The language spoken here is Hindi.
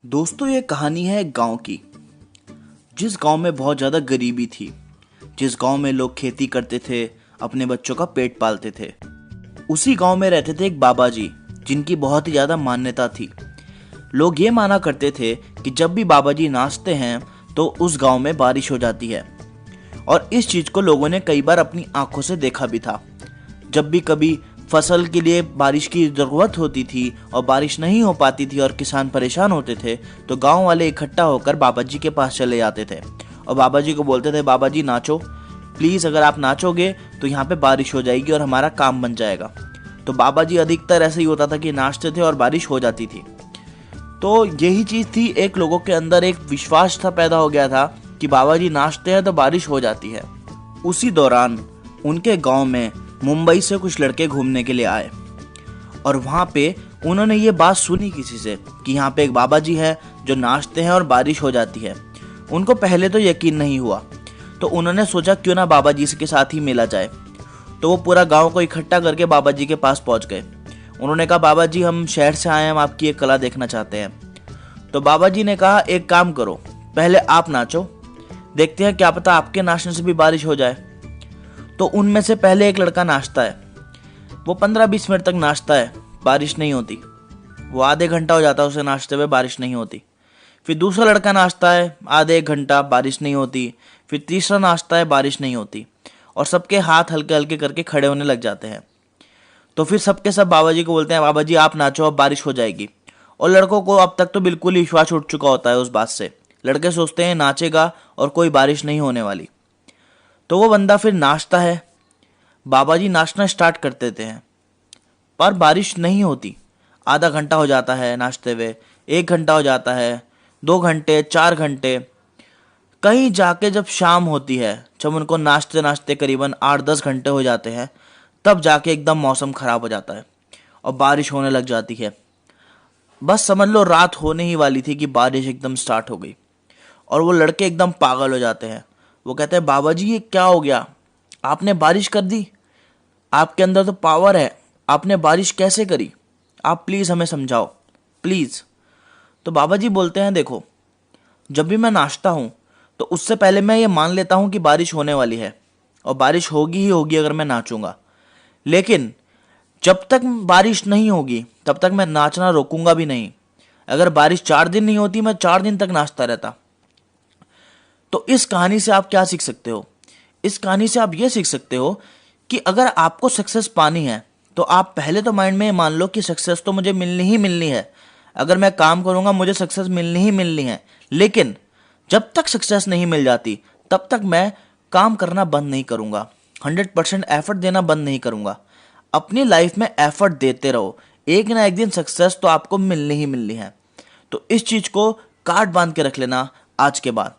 दोस्तों ये कहानी है एक गांव की। जिस गांव में बहुत ज़्यादा गरीबी थी, जिस गांव में लोग खेती करते थे, अपने बच्चों का पेट पालते थे। उसी गांव में रहते थे एक बाबा जी, जिनकी बहुत ही ज़्यादा मान्यता थी। लोग ये माना करते थे कि जब भी बाबा जी नाचते हैं तो उस गांव में बारिश हो जाती है। और इस चीज़ को लोगों ने कई बार अपनी आंखों से देखा भी था। जब भी कभी फसल के लिए बारिश की ज़रूरत होती थी और बारिश नहीं हो पाती थी और किसान परेशान होते थे, तो गांव वाले इकट्ठा होकर बाबा जी के पास चले जाते थे और बाबा जी को बोलते थे, बाबा जी नाचो प्लीज़, अगर आप नाचोगे तो यहाँ पे बारिश हो जाएगी और हमारा काम बन जाएगा। तो बाबा जी अधिकतर ऐसे ही होता था कि नाचते थे और बारिश हो जाती थी। तो यही चीज़ थी, एक लोगों के अंदर एक विश्वास था, पैदा हो गया था कि बाबा जी नाचते हैं तो बारिश हो जाती है। उसी दौरान उनके गांव में मुंबई से कुछ लड़के घूमने के लिए आए और वहाँ पे उन्होंने ये बात सुनी किसी से कि यहाँ पे एक बाबा जी है जो नाचते हैं और बारिश हो जाती है। उनको पहले तो यकीन नहीं हुआ, तो उन्होंने सोचा क्यों ना बाबा जी के साथ ही मिला जाए। तो वो पूरा गांव को इकट्ठा करके बाबा जी के पास पहुँच गए। उन्होंने कहा, बाबा जी हम शहर से आए हैं, हम आपकी एक कला देखना चाहते हैं। तो बाबा जी ने कहा, एक काम करो, पहले आप नाचो, देखते हैं क्या पता आपके नाचने से भी बारिश हो जाए। तो उनमें से पहले एक लड़का नाचता है, वो 15-20 मिनट तक नाचता है, बारिश नहीं होती। वो आधे घंटा हो जाता है उसे नाचते हुए, बारिश नहीं होती। फिर दूसरा लड़का नाचता है, आधे 1 घंटा, बारिश नहीं होती। फिर तीसरा नाचता है, बारिश नहीं होती। और सबके हाथ हल्के हल्के करके खड़े होने लग जाते हैं। तो फिर सबके सब बाबा जी को बोलते हैं, बाबा जी आप नाचो, अब बारिश हो जाएगी। और लड़कों को अब तक तो बिल्कुल ही विश्वास उठ चुका होता है उस बात से। लड़के सोचते हैं नाचेगा और कोई बारिश नहीं होने वाली। तो वो बंदा फिर नाचता है, बाबा जी नाचना स्टार्ट कर देते हैं, पर बारिश नहीं होती। आधा घंटा हो जाता है नाचते हुए, 1 घंटा हो जाता है, 2 घंटे, 4 घंटे। कहीं जाके जब शाम होती है, जब उनको नाचते नाचते करीबन 8-10 घंटे हो जाते हैं, तब जाके एकदम मौसम खराब हो जाता है और बारिश होने लग जाती है। बस समझ लो रात होने ही वाली थी कि बारिश एकदम स्टार्ट हो गई और वो लड़के एकदम पागल हो जाते हैं। वो कहते हैं, बाबा जी ये क्या हो गया, आपने बारिश कर दी, आपके अंदर तो पावर है, आपने बारिश कैसे करी, आप प्लीज़ हमें समझाओ प्लीज़। तो बाबा जी बोलते हैं, देखो जब भी मैं नाचता हूँ तो उससे पहले मैं ये मान लेता हूँ कि बारिश होने वाली है और बारिश होगी ही होगी अगर मैं नाचूंगा। लेकिन जब तक बारिश नहीं होगी तब तक मैं नाचना रोकूंगा भी नहीं। अगर बारिश 4 दिन नहीं होती, मैं 4 दिन तक नाचता रहता। तो इस कहानी से आप क्या सीख सकते हो? इस कहानी से आप ये सीख सकते हो कि अगर आपको सक्सेस पानी है तो आप पहले तो माइंड में मान लो कि सक्सेस तो मुझे मिलनी ही मिलनी है। अगर मैं काम करूंगा मुझे सक्सेस मिलनी ही मिलनी है। लेकिन जब तक सक्सेस नहीं मिल जाती तब तक मैं काम करना बंद नहीं करूंगा, 100% एफर्ट देना बंद नहीं करूंगा। अपनी लाइफ में एफर्ट देते रहो, एक ना एक दिन सक्सेस तो आपको मिलनी ही मिलनी है। तो इस चीज को काट बांध के रख लेना आज के बाद।